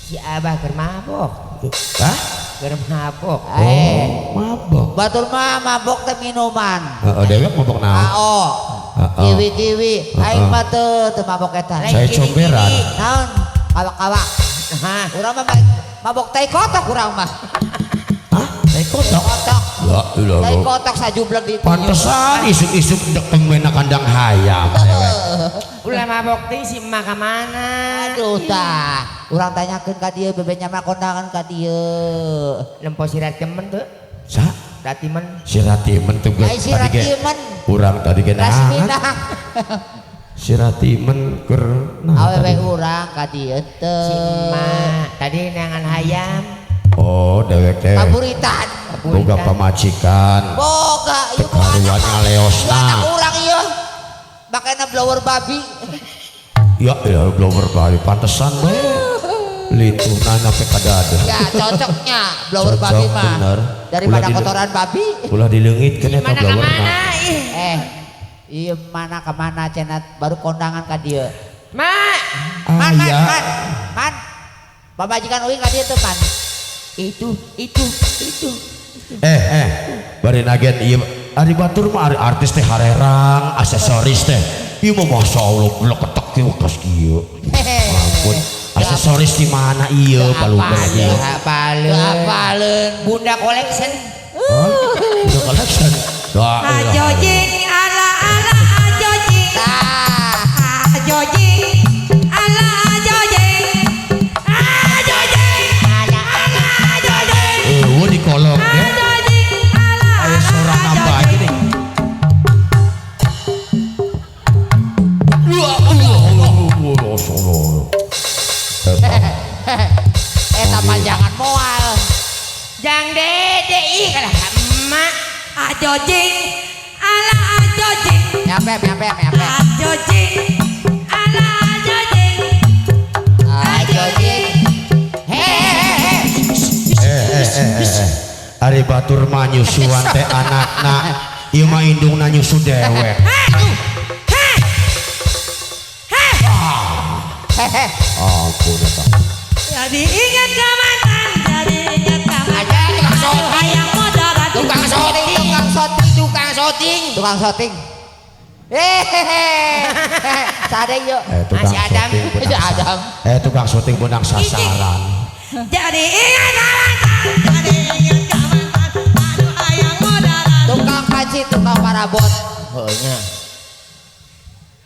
Si Abah keur mabok. Hah? Keur mabok. Mabok. Batur mah mabok teh minuman. Dewek mabok naon? AO. Kiwi-kiwi. Aing mah teu mabok eta. Saya comberan. Naon? Kawak-kawak. Urang mah mabok teh kotok urang mah. Hah? Teh kotok? Kotok. Ya ilah. Teh kotok sajublek di. Pantesan isuk-isuk dek temen kandang hayam dewek. Ulah mabok teh si emak ka mana? Aduh tah. Urang tanyakeun ka dieu bebenya mah kondangan ka dieu. Lempo sirat temen tuh. Sa? Ratimen. Si Ratimen tuh Ai si Ratimen. urang tadi ge Rasminah. Si Ratimen keur Awewe urang ka dieu Si teu. emak tadi neangan hayam. Oh dewek teh Paburitan. boga pamajikan Boga ieu mah karuan ngaleosna. anak urang ieu. Makana blower babi. Ya blower babi pantesan we lintuna sampai ka dada. Ya cocoknya blower Cocok, babi mah. bener. Daripada Ulah kotoran babi. Ulah dileungitkeun eta Mana ka blower mana? mah. Iya mana ke mana cenat baru kondangan ka dieu. Mak, Man. Aya. Man. Babajikan uing ka dieu teu man. itu. Bari nagen ieu ari batur mah artis teh harerang, aksesoris teh. Ieu mah masyaallah bleketek ieu kas kieu. Ampun. Aksesoris di mana ieu palungkeun ieu? Apaleun. Bunda collection. Udah collection. Ajojing ala ajojing. Ajojing ala ajojing. Ajojing ala ajojing. Eueuh di kolong ya. Ajojing ala Aya sorang nambah aja nih. Eta panjangan moal. Jang dede ih kalah emak. ajojing ala ajojing. Nyampe. Ajojing ala ajojing. Ajojing. Ari batur mah nyusuan teh anakna. Ieu mah indungna nyusu dewek. Ampun eta. Jadi ingat ke mantan, jadi ingat ke mantan. Aja tukang shooting. Hayang modal Tukang shooting. Sade yuk. Tukang Masih Adam. syuting benang Si Adam. tukang syuting benang sasaran. Jadi ingat ke mantan, jadi ingat ke mantan. Aduh hayang modal. Tukang panci, tukang parabot. Heunya.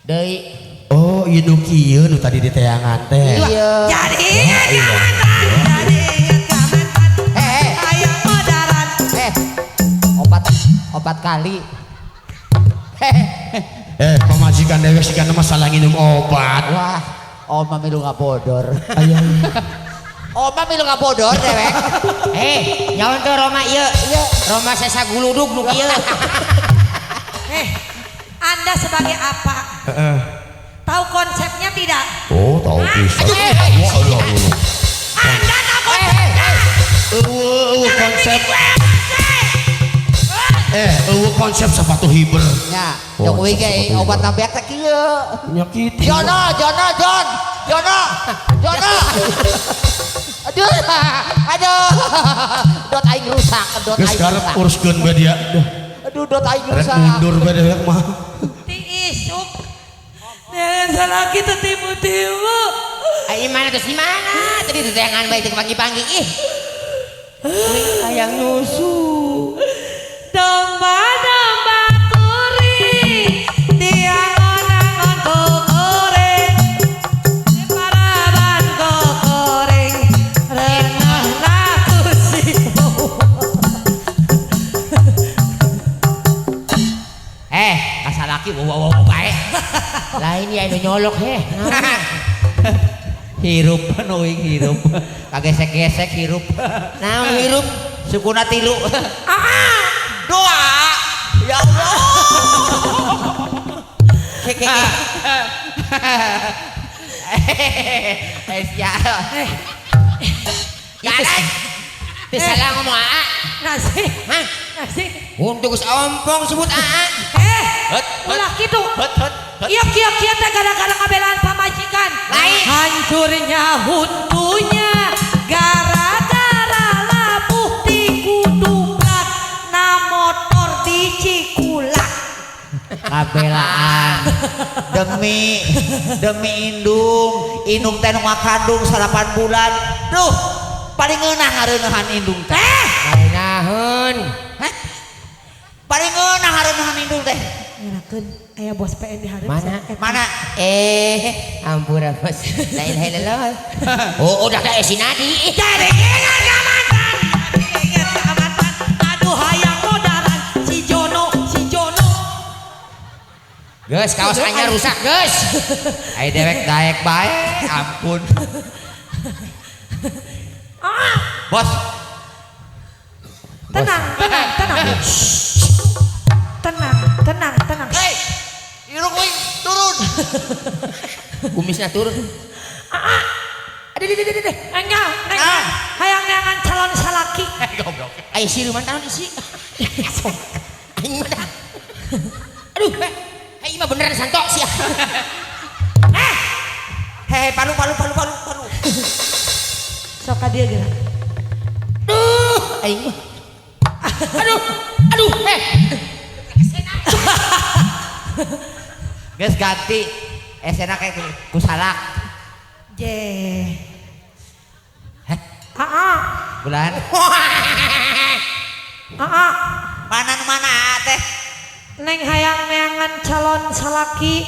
Deui Oh, ieu nu kieu nu tadi di teangan teh. Iya. Jadi ingat ke mantan, jadi ingat ke mantan. Hayang modalan. Opat kali. Pamajikan dewek sih kana masalah nginum obat. Wah, Oma milu ngabodor. Aya. Oma milu ngabodor dewek. nyaon tuh Roma ieu. Roma sesa guludug nu kieu. Anda sebagai apa? Tahu konsepnya tidak? Oh, tahu bisa. Anda tahu konsepnya? Konsep. Konsep sepatu hiber. Nya, Jokowi ge obat nambek teh kieu. Nyakiti. John. Aduh. Dot aing rusak, Geus karep uruskeun bae dia. Aduh, dot aing Rek rusak. mundur bae dewek mah. Ti isuk. Jangan salah kita timu-timu. Ai mana terus di mana? Tadi tuh jangan baik teu pagi-pagi ih. Hayang nyusu. Domba-domba kuring, tiang onang kuring, paraban kuring, renah laku sipo. Kasalaki wow bae. Lain ya anu nyolok Hirup nuing hirup. Kagesek-gesek hirup. Naon hirup? Sukuna tilu. Doa. Ya Allah. Ya. Itu salah ngomong Aa. Nasi, Hah? nasi. Untuk geus ompong sebut Aa. Ulah gitu. Iya kia teh gara-gara kabelaan pamajikan. Lain. Hancurnya huntunya Abelaan demi indung teh nu ngakandung 8 bulan. Duh, paling ngeunah ngareunahan indung teh. Naon? Hah? Paling ngeunah ngareunahan indung teh. Ngerakeun aya bos PN di hareup. Mana? Ampura bos. Lain helelo. Oh, udah ada si Nadi. Jadi ingat ka mantan. Ingat ka mantan. Aduh hayang modaran si Jono. Geus kaos anyar rusak, geus. Ai dewek daek bae, ampun. Bos, Tenang. Tenang. hei, irung wing turun. Kumisnya turun. Aduh. Enggak. Hayang neangan calon salaki. Goblok. Ai siruman taon isi. Aing mah. Aduh, ai mah beneran santok sia. Hei, palu. Sok ka dieu geura. Aing mah. Aduh, Geus ganti. Esena kayak kusalak. Je. Hah? Bulan. Mana teh? Neng hayang neangan calon salaki.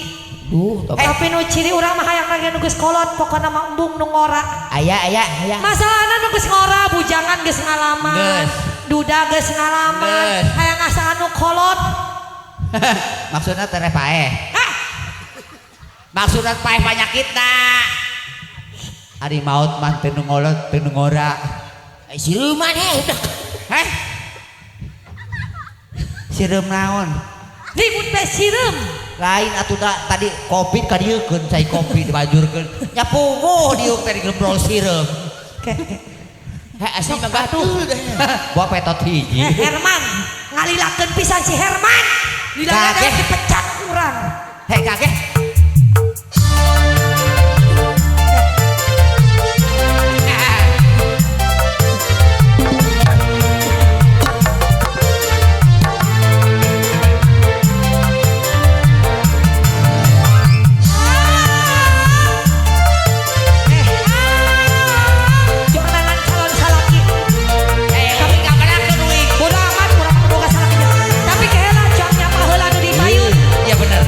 Tapi nu ciri urang mah hayang lagi nu geus kolot pokona mah embung nu ngora. Aya. Masalahna nu geus ngora bujangan geus ngalaman. Geus. Duda geus ngalaman. Geus. Hayang asa anu kolot. Maksudnya teh paeh. Maksudnya paeh panyakitna. Ari maut mah teu nu ngolot, teu nu ngora. Ai siruman udah. Heh? Sireum naon? Ribut teh sireum. Lain atuh tadi covid ka dieu keun cai kopi dibajurkeun. Nya punguh diuk teh digembrol sireum. Asli mah batul. Buah petot hiji. Herman, ngalilakeun pisan si Herman. Dilana Kaget. dipecat urang. Hei kaget. Jangan calon salaki. Tapi gak pernah kedui. Bodo amat urang boga salaki. Tapi keheula jangnya paheula nu dipayun. Iya bener.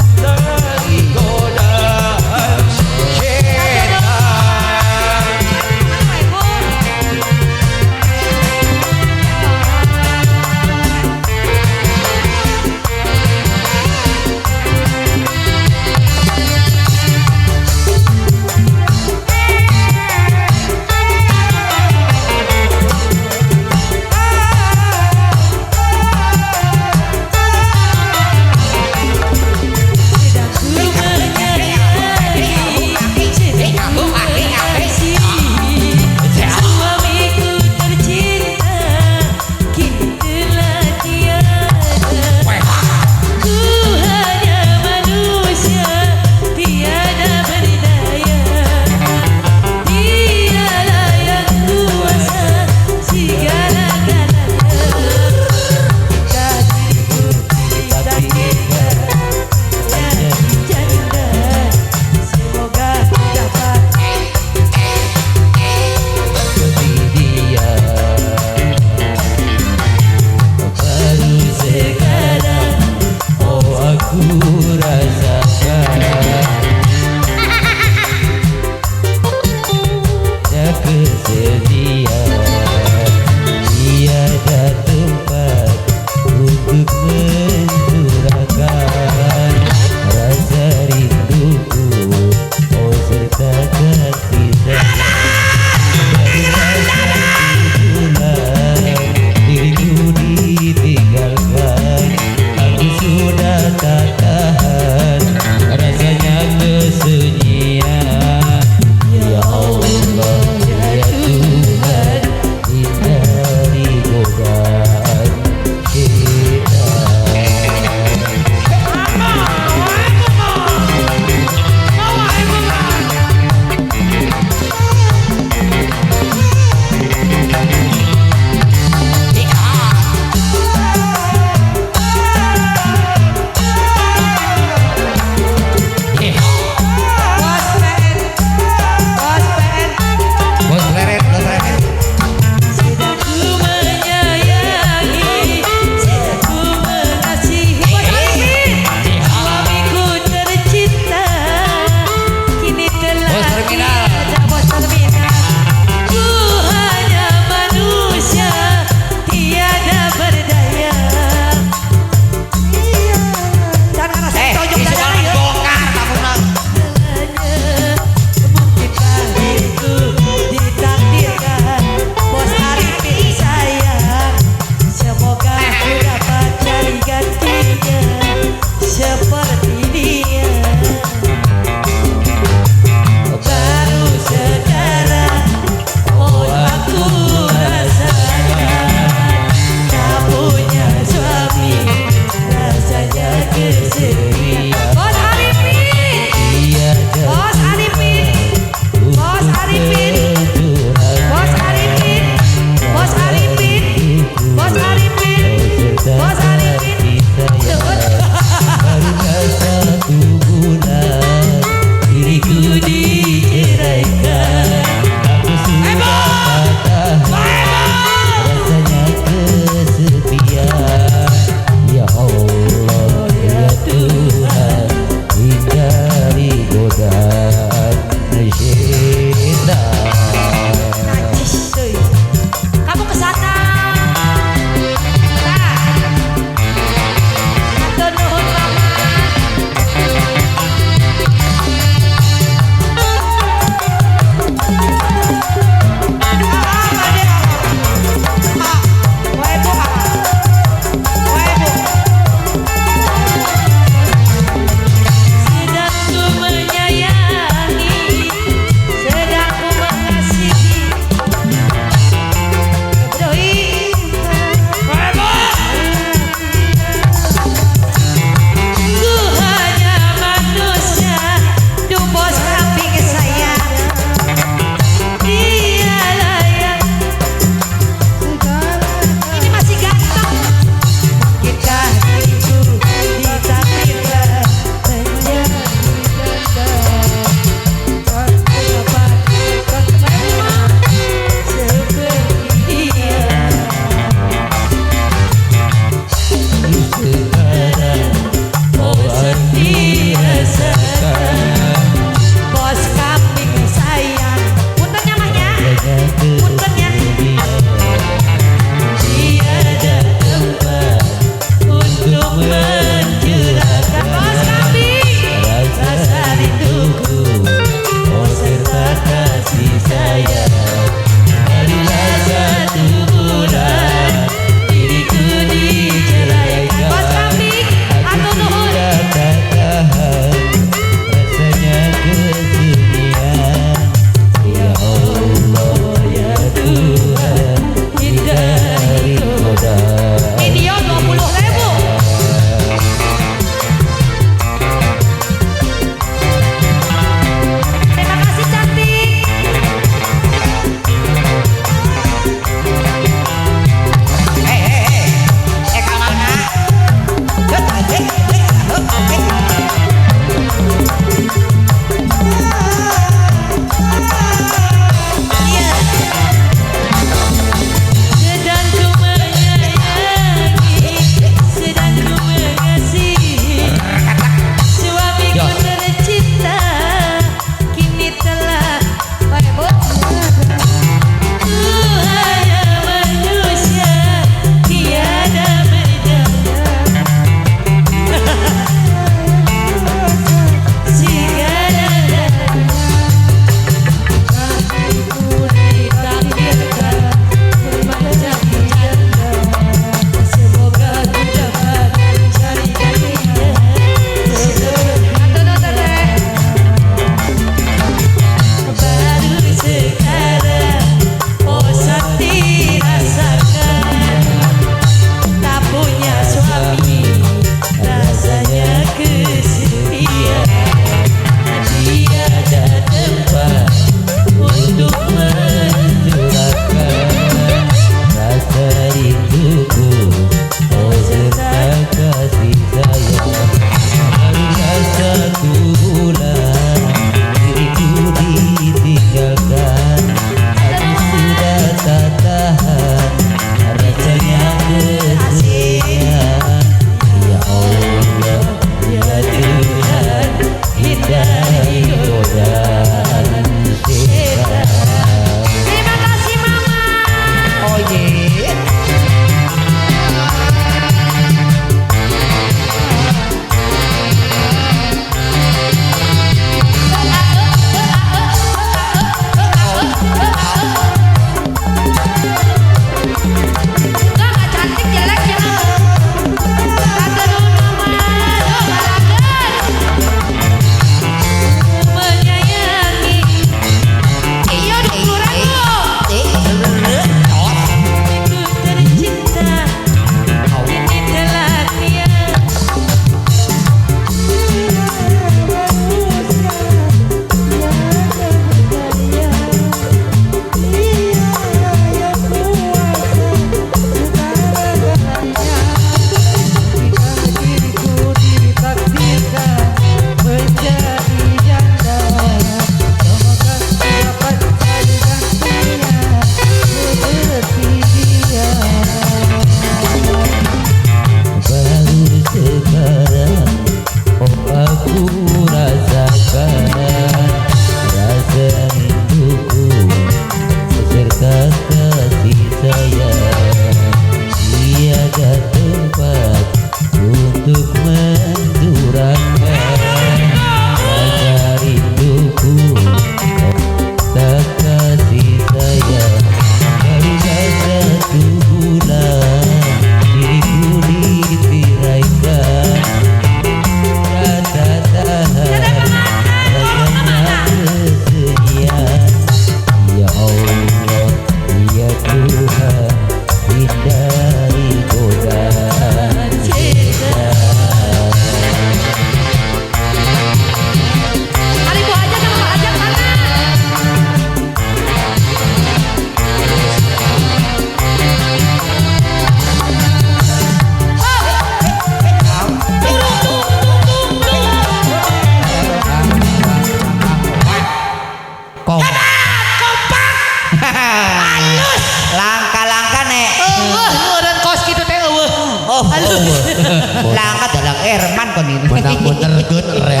Herman kon ini. Menang benerkeun rem.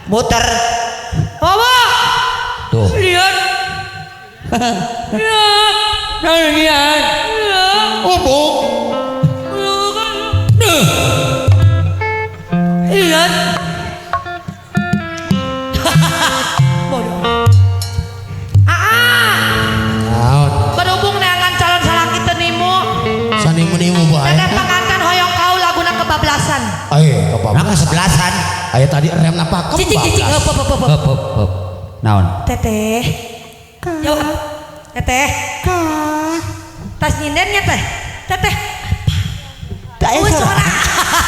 Muter. Mama. Tuh. Lihat. Lihat. Oh, Bu. Lihat. Bodoh. Naon? Berhubung neangan calon salaki tenimu. Sani menimu bae. Ada pengantin hoyong kau laguna kebablasan. Ayo, apa? Nah kesebelasan. Aya tadi rem napa? Cicik hop. Hop. Naon? Teteh. Jawab. Teteh. Tas nyindennya teh. Teteh. Daya Wes, soraan. ora.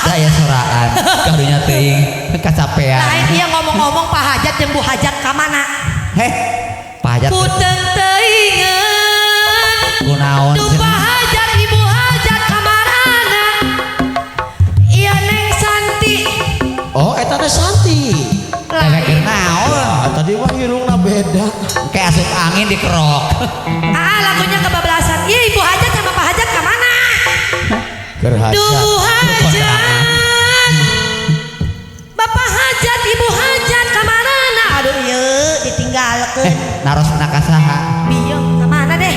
Daya soraan. Karunya teuing kecapean. Lain dia ngomong-ngomong Pak Hajat jeung Bu Hajat ka mana? Heh. Pak Hajat. Punten teuingeun. Kunaon? Duh Pak Hajat Ibu Hajat ka manana? Iya Neng Santi. Oh, eta teh Santi. Kayak naon? Ah, tadi mah hirungna beda. Kayak asup angin dikerok. Lagunya kebablasan. Iya Ibu Hajat sama Pak Hajat ka mana? Keur hajat. Duh Bu Hajat. Bapak Hajat, Ibu Hajat ka manana? Aduh ieu ditinggalkeun. Naros ka saha? Bieu ka mana deh?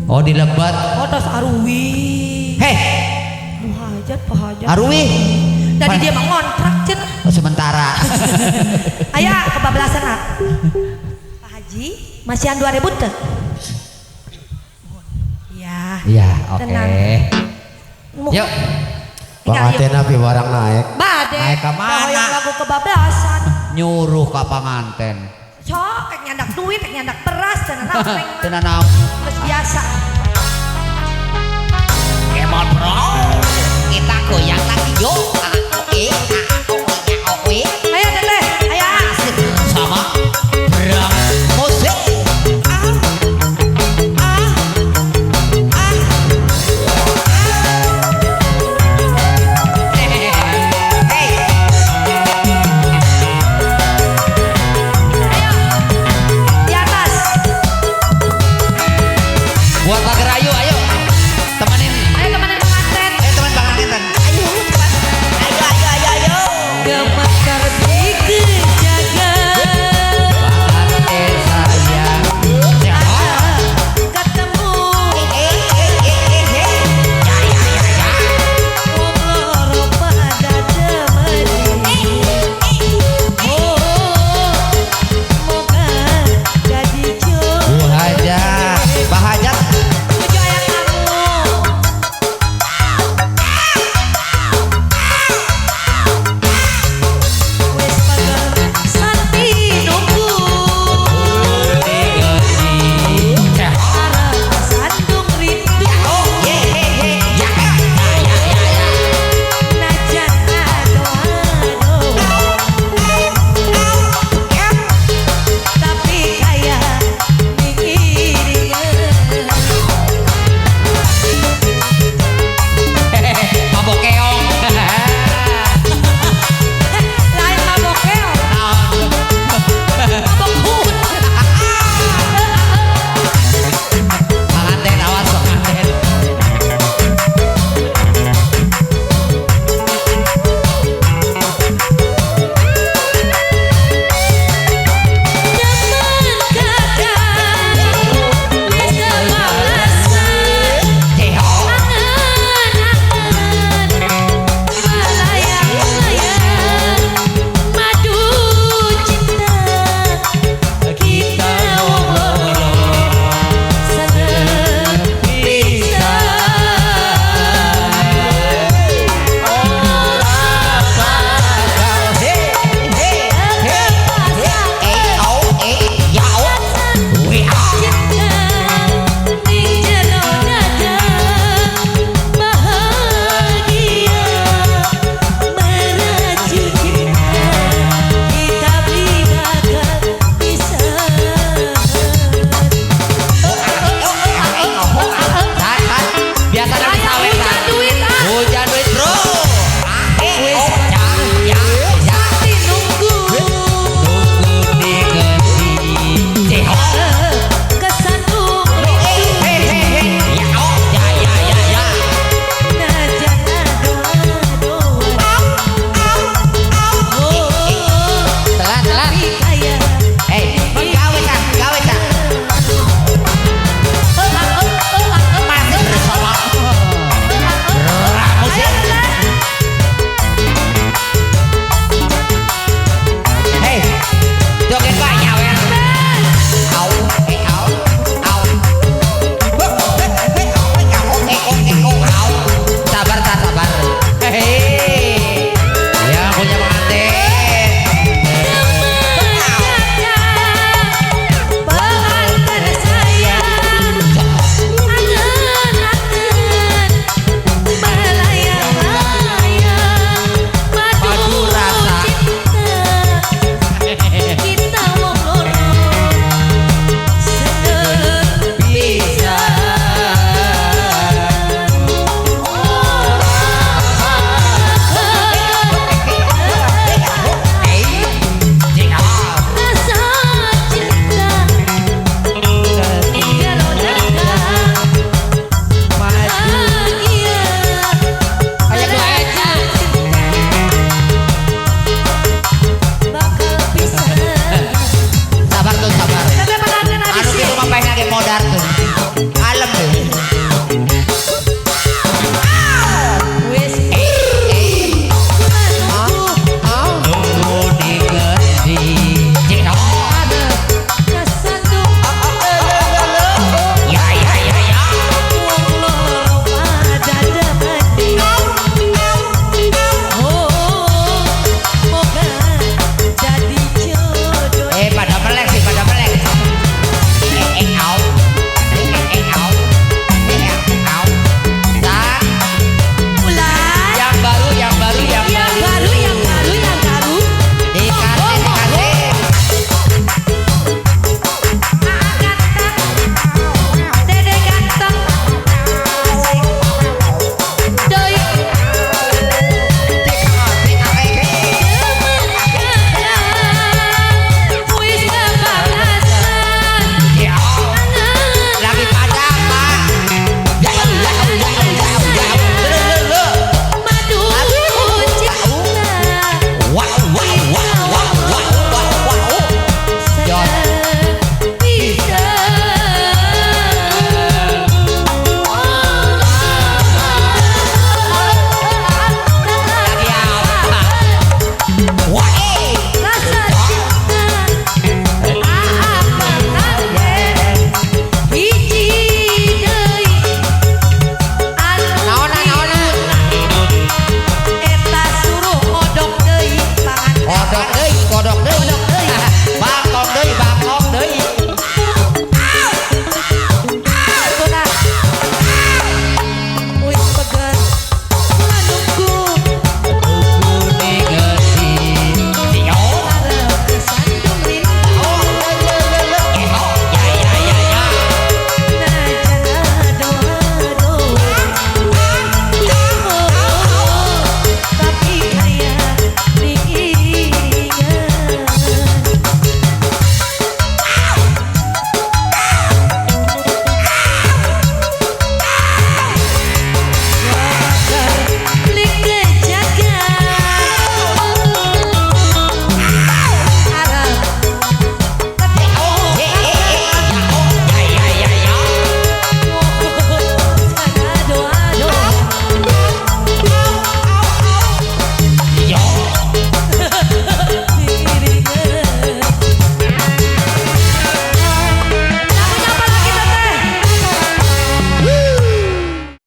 Oh di Lebat. Oh tos Arwi. Heh, Bu Hajat, Pak Hajat. Arwi. Tadi dia mah ngontrak cenah. Oh, sementara. Aya kebablasan ah. Pak Haji, masihan 2000 teh? Iya. Iya, oke. Tenang. Yuk. Panganten api barang naik. Bade. Naik ka mana? Yang lagu kebablasan. Nyuruh ka panganten. Sok, tek nyandak duit, tek nyandak beras, dan anak Teu naon. terus biasa. Kemon bro. Kita goyang